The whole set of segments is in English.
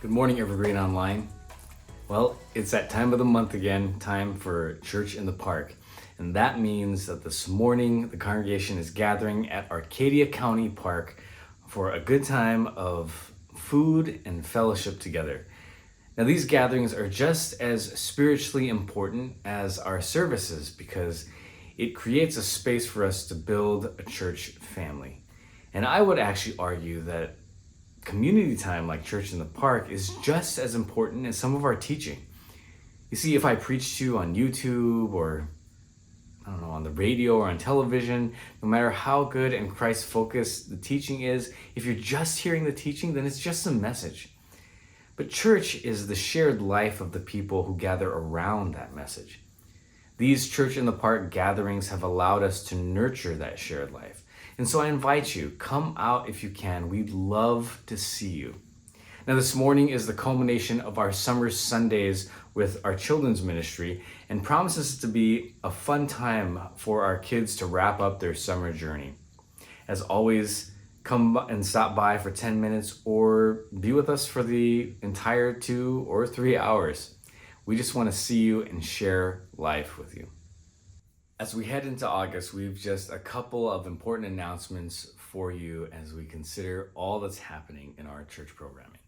Good morning, Evergreen Online. Well, it's that time of the month again, time for Church in the Park. And that means that this morning the congregation is gathering at Arcadia County Park for a good time of food and fellowship together. Now, these gatherings are just as spiritually important as our services because it creates a space for us to build a church family. And I would actually argue that community time like Church in the Park is just as important as some of our teaching. You see, if I preach to you on YouTube or on the radio or on television, no matter how good and Christ-focused the teaching is, if you're just hearing the teaching, then it's just a message. But church is the shared life of the people who gather around that message. These Church in the Park gatherings have allowed us to nurture that shared life. And so I invite you, come out if you can. We'd love to see you. Now, this morning is the culmination of our summer Sundays with our children's ministry and promises to be a fun time for our kids to wrap up their summer journey. As always, come and stop by for 10 minutes or be with us for the entire 2 or 3 hours. We just want to see you and share life with you. As we head into August, we've just a couple of important announcements for you as we consider all that's happening in our church programming.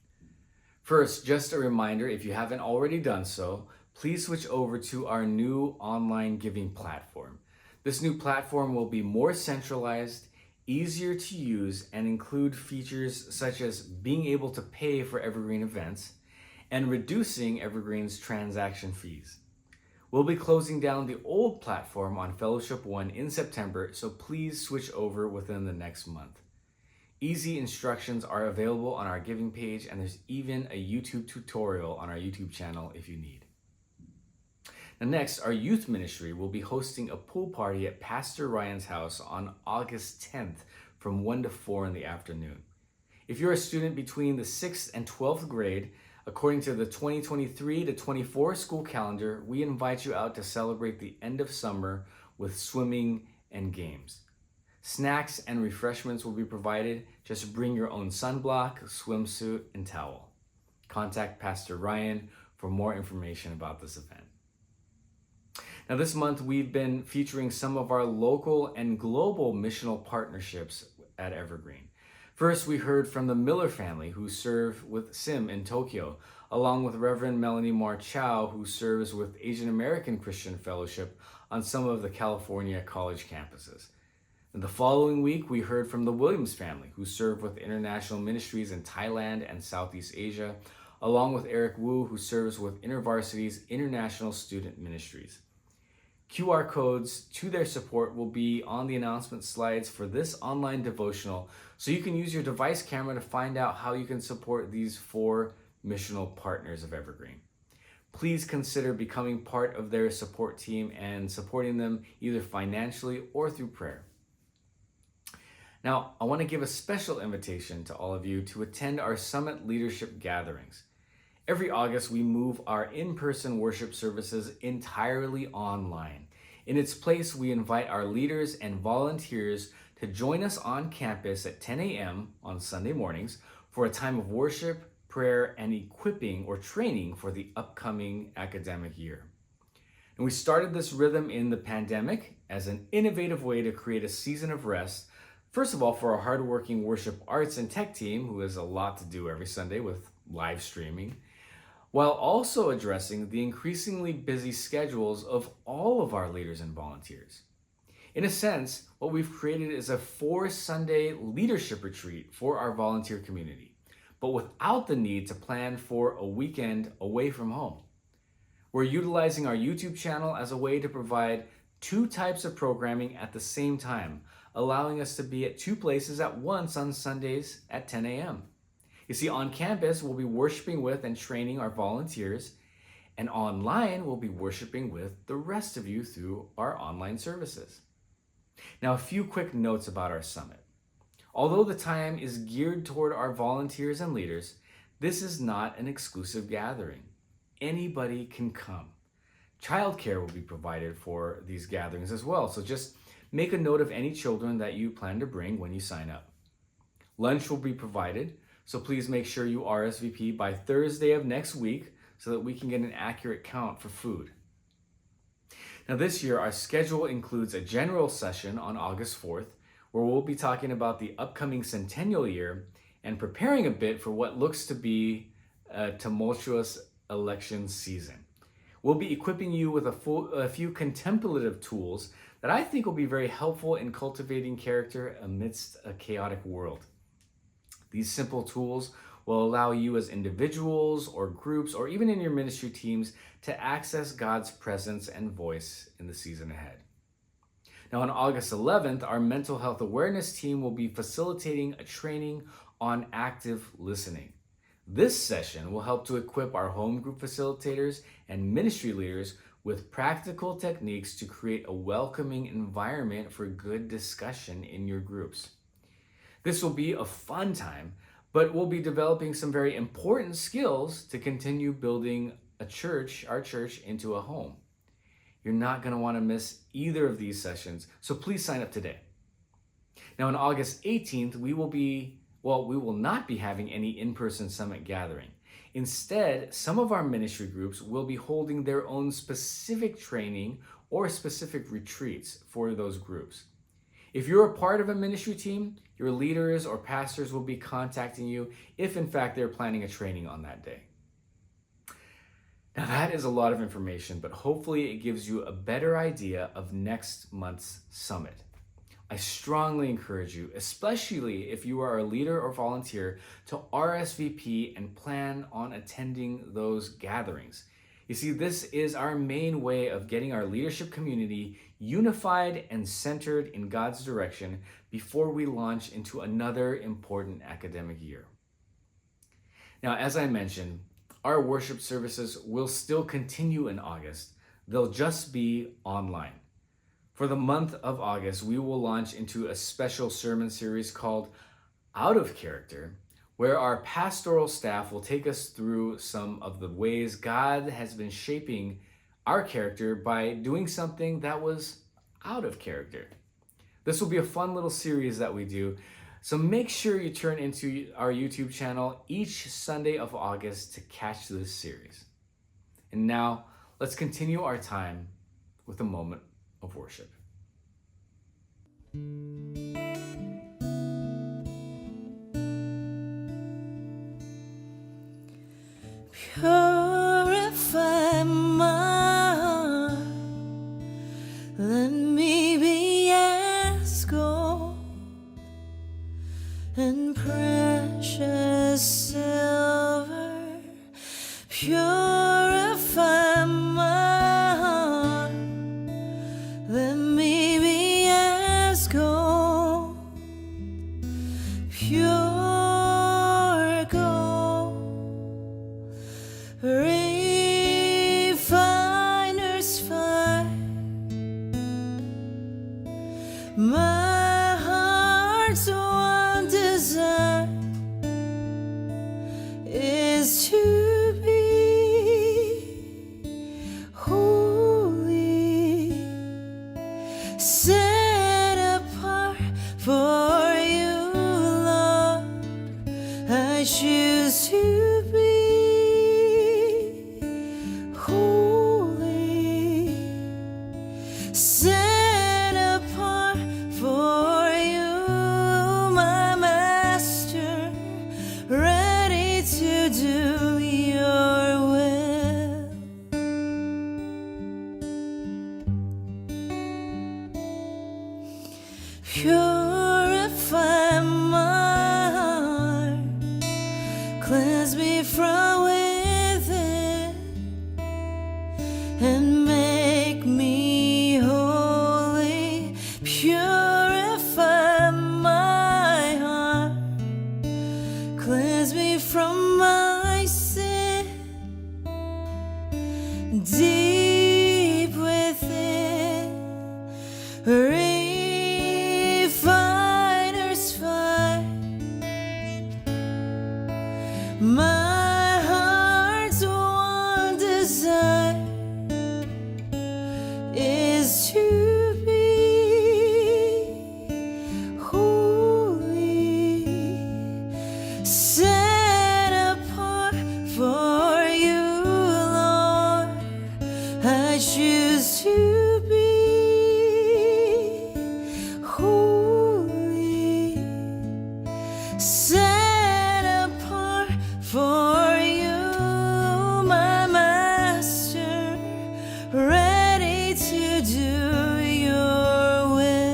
First, just a reminder, if you haven't already done so, please switch over to our new online giving platform. This new platform will be more centralized, easier to use, and include features such as being able to pay for Evergreen events and reducing Evergreen's transaction fees. We'll be closing down the old platform on Fellowship One in September, so please switch over within the next month. Easy instructions are available on our giving page, and there's even a YouTube tutorial on our YouTube channel if you need. Now next, our youth ministry will be hosting a pool party at Pastor Ryan's house on August 10th from 1 to 4 in the afternoon. If you're a student between the 6th and 12th grade, according to the 2023 to 24 school calendar, we invite you out to celebrate the end of summer with swimming and games. Snacks and refreshments will be provided. Just bring your own sunblock, swimsuit, and towel. Contact Pastor Ryan for more information about this event. Now this month, we've been featuring some of our local and global missional partnerships at Evergreen. First, we heard from the Miller family who serve with SIM in Tokyo, along with Reverend Melanie Marchow, who serves with Asian American Christian Fellowship on some of the California college campuses. And the following week, we heard from the Williams family, who serve with international ministries in Thailand and Southeast Asia, along with Eric Wu, who serves with InterVarsity's International Student Ministries. QR codes to their support will be on the announcement slides for this online devotional, so you can use your device camera to find out how you can support these 4 missional partners of Evergreen. Please consider becoming part of their support team and supporting them either financially or through prayer. Now, I want to give a special invitation to all of you to attend our Summit Leadership Gatherings. Every August, we move our in-person worship services entirely online. In its place, we invite our leaders and volunteers to join us on campus at 10 a.m. on Sunday mornings for a time of worship, prayer, and equipping or training for the upcoming academic year. And we started this rhythm in the pandemic as an innovative way to create a season of rest. First of all, for our hardworking worship arts and tech team, who has a lot to do every Sunday with live streaming, while also addressing the increasingly busy schedules of all of our leaders and volunteers. In a sense, what we've created is a 4-Sunday leadership retreat for our volunteer community, but without the need to plan for a weekend away from home. We're utilizing our YouTube channel as a way to provide 2 types of programming at the same time, allowing us to be at 2 places at once on Sundays at 10 a.m. You see, on campus, we'll be worshiping with and training our volunteers, and online, we'll be worshiping with the rest of you through our online services. Now, a few quick notes about our summit. Although the time is geared toward our volunteers and leaders, this is not an exclusive gathering. Anybody can come. Childcare will be provided for these gatherings as well, so just make a note of any children that you plan to bring when you sign up. Lunch will be provided, So please make sure you RSVP by Thursday of next week so that we can get an accurate count for food. Now this year, our schedule includes a general session on August 4th, where we'll be talking about the upcoming centennial year and preparing a bit for what looks to be a tumultuous election season. We'll be equipping you with a few contemplative tools that I think will be very helpful in cultivating character amidst a chaotic world. These simple tools will allow you as individuals or groups or even in your ministry teams to access God's presence and voice in the season ahead. Now on August 11th, our mental health awareness team will be facilitating a training on active listening. This session will help to equip our home group facilitators and ministry leaders with practical techniques to create a welcoming environment for good discussion in your groups. This will be a fun time, but we'll be developing some very important skills to continue building our church into a home. You're not going to want to miss either of these sessions, so please sign up today. Now on August 18th, we will not be having any in-person summit gathering. Instead, some of our ministry groups will be holding their own specific training or specific retreats for those groups. If you're a part of a ministry team, your leaders or pastors will be contacting you if in fact they're planning a training on that day. Now that is a lot of information, but hopefully it gives you a better idea of next month's summit. I strongly encourage you, especially if you are a leader or volunteer, to RSVP and plan on attending those gatherings. You see, this is our main way of getting our leadership community unified and centered in God's direction before we launch into another important academic year. Now, as I mentioned, our worship services will still continue in August. They'll just be online. For the month of August, we will launch into a special sermon series called Out of Character, where our pastoral staff will take us through some of the ways God has been shaping our character by doing something that was out of character. This will be a fun little series that we do, so make sure you turn into our YouTube channel each Sunday of August to catch this series. And now, let's continue our time with a moment of worship. Purify my heart, let me be as gold and precious silver. Purify my heart, let me be as gold, pure gold. Refiner's fire, my heart's one desire is to be holy, set apart for you, Lord. I choose to be holy, set apart for you, my Master, ready to do your will. Purify my heart, cleanse me from within, and make me holy. Purify my heart, cleanse me from my sin, deep within. Refiner's fire, my heart's one desire is to be holy, set choose to be holy, set apart for you, my master, ready to do your will.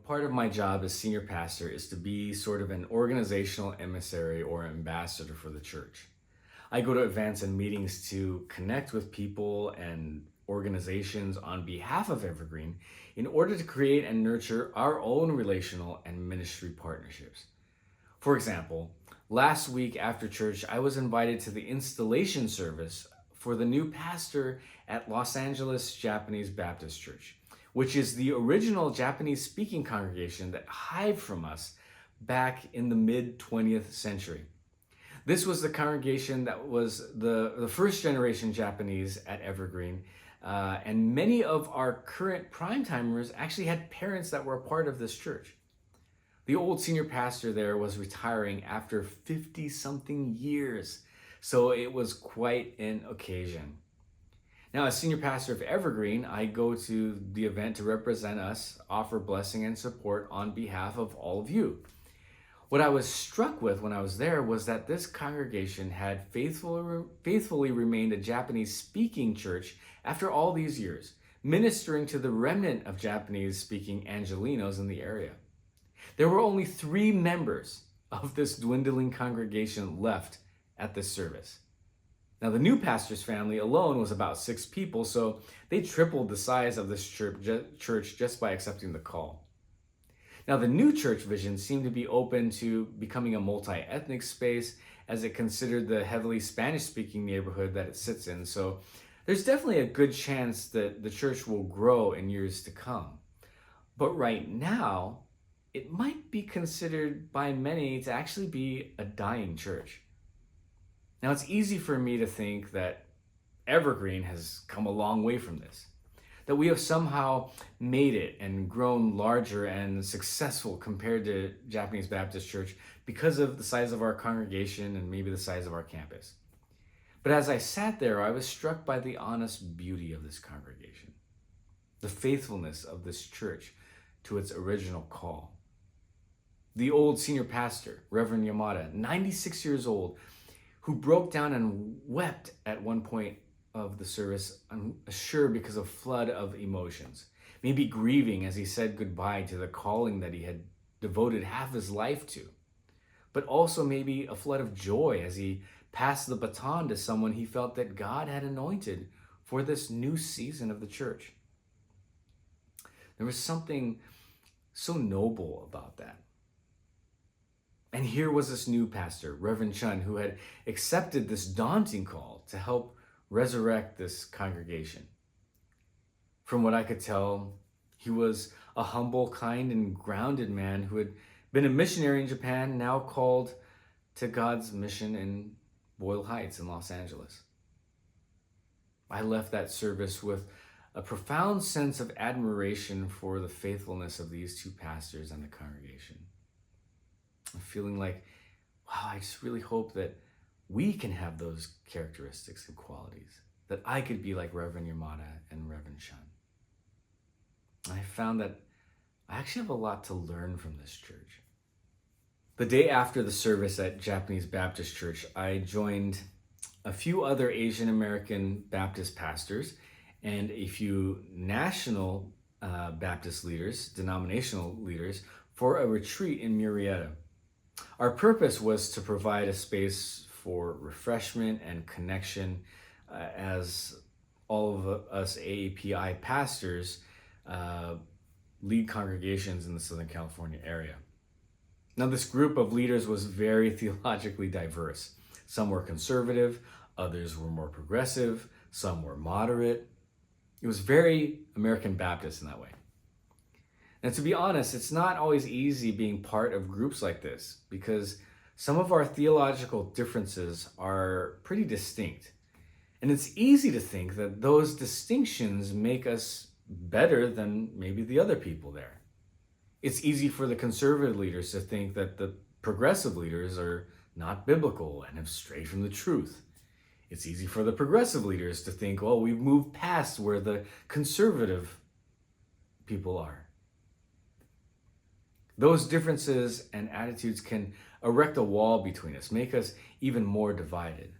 Part of my job as senior pastor is to be sort of an organizational emissary or ambassador for the church. I go to events and meetings to connect with people and organizations on behalf of Evergreen in order to create and nurture our own relational and ministry partnerships. For example, last week after church, I was invited to the installation service for the new pastor at Los Angeles Japanese Baptist Church, which is the original Japanese speaking congregation that hived from us back in the mid 20th century. This was the congregation that was the first generation Japanese at Evergreen, and many of our current prime-timers actually had parents that were a part of this church. The old senior pastor there was retiring after 50-something years, so it was quite an occasion. Now, as senior pastor of Evergreen, I go to the event to represent us, offer blessing and support on behalf of all of you. What I was struck with when I was there was that this congregation had faithfully remained a Japanese-speaking church after all these years, ministering to the remnant of Japanese-speaking Angelenos in the area. There were only 3 members of this dwindling congregation left at this service. Now, the new pastor's family alone was about 6 people, so they tripled the size of this church just by accepting the call. Now, the new church vision seemed to be open to becoming a multi-ethnic space as it considered the heavily Spanish-speaking neighborhood that it sits in, so there's definitely a good chance that the church will grow in years to come. But right now, it might be considered by many to actually be a dying church. Now, it's easy for me to think that Evergreen has come a long way from this, that we have somehow made it and grown larger and successful compared to Japanese Baptist Church because of the size of our congregation and maybe the size of our campus. But as I sat there, I was struck by the honest beauty of this congregation, the faithfulness of this church to its original call. The old senior pastor, Reverend Yamada, 96 years old, who broke down and wept at one point of the service, I'm sure because of a flood of emotions, maybe grieving as he said goodbye to the calling that he had devoted half his life to, but also maybe a flood of joy as he passed the baton to someone he felt that God had anointed for this new season of the church. There was something so noble about that. And here was this new pastor, Reverend Chun, who had accepted this daunting call to help resurrect this congregation. From what I could tell, he was a humble, kind, and grounded man who had been a missionary in Japan, now called to God's mission in Boyle Heights in Los Angeles. I left that service with a profound sense of admiration for the faithfulness of these 2 pastors and the congregation. I'm feeling like, wow, I just really hope that we can have those characteristics and qualities, that I could be like Reverend Yamada and Reverend Shun. I found that I actually have a lot to learn from this church. The day after the service at Japanese Baptist Church, I joined a few other Asian American Baptist pastors and a few national Baptist leaders, denominational leaders, for a retreat in Murrieta. Our purpose was to provide a space for refreshment and connection as all of us AAPI pastors lead congregations in the Southern California area. Now, this group of leaders was very theologically diverse. Some were conservative, others were more progressive, some were moderate. It was very American Baptist in that way. And to be honest, it's not always easy being part of groups like this because some of our theological differences are pretty distinct. And it's easy to think that those distinctions make us better than maybe the other people there. It's easy for the conservative leaders to think that the progressive leaders are not biblical and have strayed from the truth. It's easy for the progressive leaders to think, well, we've moved past where the conservative people are. Those differences and attitudes can erect a wall between us, make us even more divided.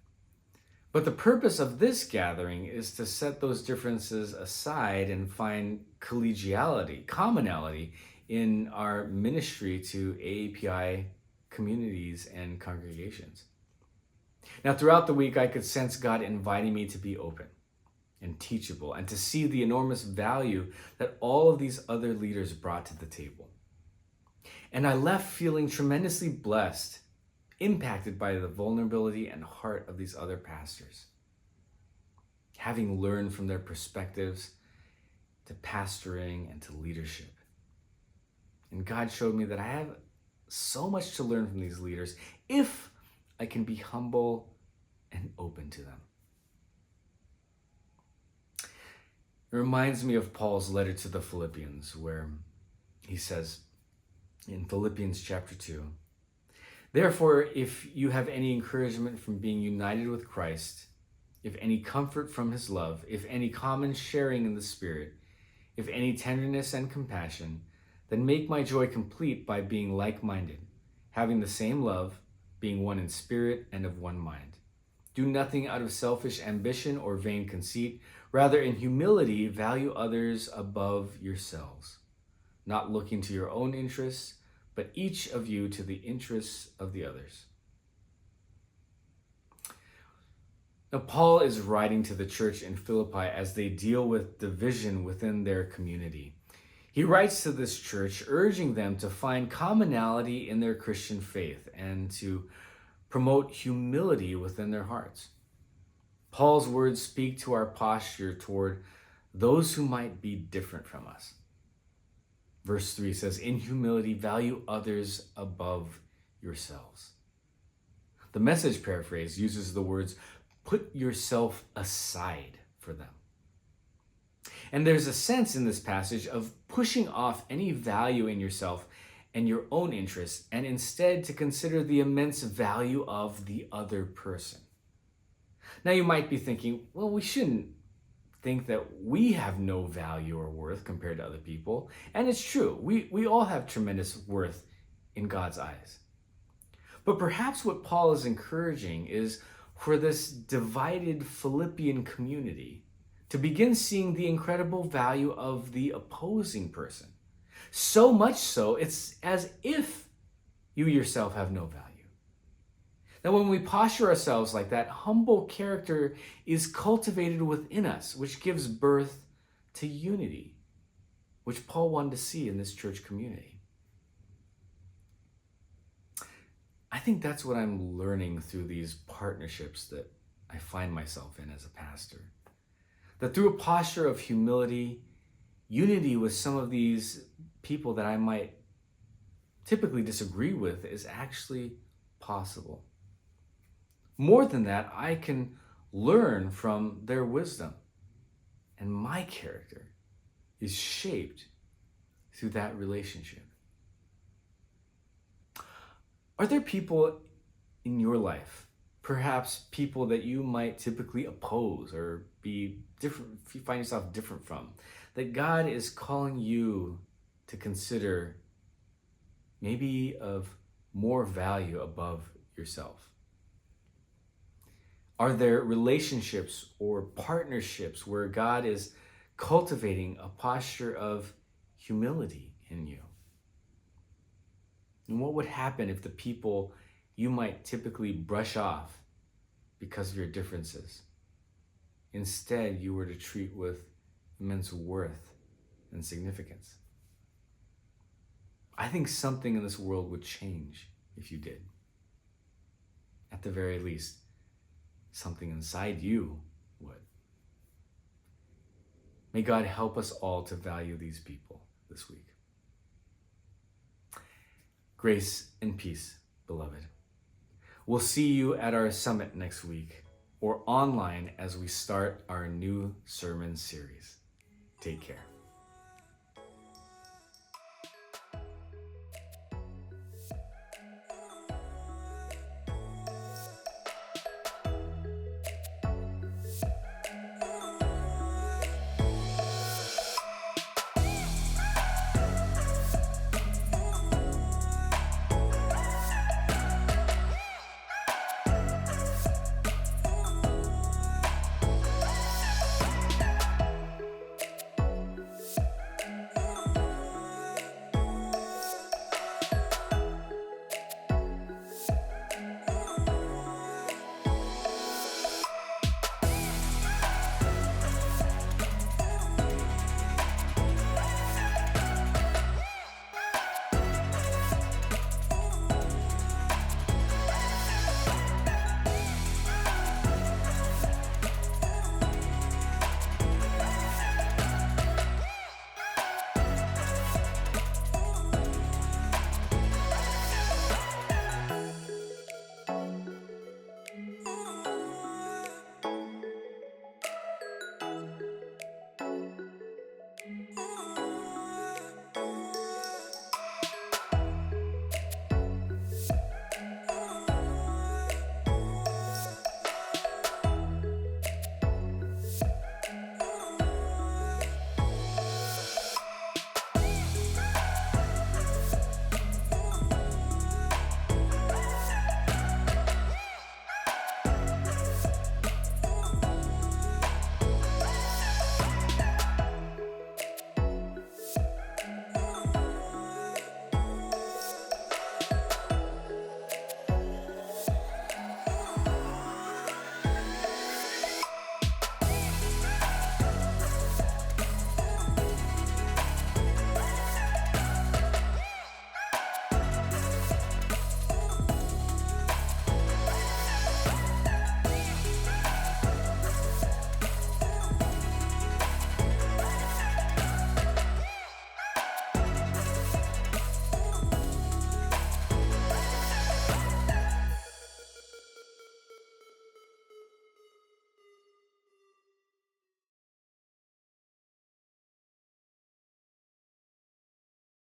But the purpose of this gathering is to set those differences aside and find collegiality, commonality in our ministry to AAPI communities and congregations. Now, throughout the week, I could sense God inviting me to be open and teachable and to see the enormous value that all of these other leaders brought to the table. And I left feeling tremendously blessed, impacted by the vulnerability and heart of these other pastors. Having learned from their perspectives to pastoring and to leadership. And God showed me that I have so much to learn from these leaders if I can be humble and open to them. It reminds me of Paul's letter to the Philippians, where he says in Philippians chapter 2, "Therefore, if you have any encouragement from being united with Christ, if any comfort from his love, if any common sharing in the Spirit, if any tenderness and compassion, then make my joy complete by being like-minded, having the same love, being one in spirit and of one mind. Do nothing out of selfish ambition or vain conceit. Rather, in humility, value others above yourselves, not looking to your own interests, but each of you to the interests of the others." Now, Paul is writing to the church in Philippi as they deal with division within their community. He writes to this church, urging them to find commonality in their Christian faith and to promote humility within their hearts. Paul's words speak to our posture toward those who might be different from us. Verse 3 says, "In humility, value others above yourselves." The Message paraphrase uses the words, "Put yourself aside for them." And there's a sense in this passage of pushing off any value in yourself and your own interests, and instead to consider the immense value of the other person. Now you might be thinking, well, we shouldn't think that we have no value or worth compared to other people. And it's true, we all have tremendous worth in God's eyes. But perhaps what Paul is encouraging is for this divided Philippian community to begin seeing the incredible value of the opposing person. So much so, it's as if you yourself have no value. Now, when we posture ourselves like that, humble character is cultivated within us, which gives birth to unity, which Paul wanted to see in this church community. I think that's what I'm learning through these partnerships that I find myself in as a pastor. That through a posture of humility, unity with some of these people that I might typically disagree with is actually possible. More than that, I can learn from their wisdom, and my character is shaped through that relationship. Are there people in your life, perhaps people that you might typically oppose or be different, you find yourself different from, that God is calling you to consider maybe of more value above yourself? Are there relationships or partnerships where God is cultivating a posture of humility in you? And what would happen if the people you might typically brush off because of your differences, instead you were to treat with immense worth and significance? I think something in this world would change if you did. At the very least, something inside you would. May God help us all to value these people this week. Grace and peace, beloved. We'll see you at our summit next week. or online as we start our new sermon series. Take care.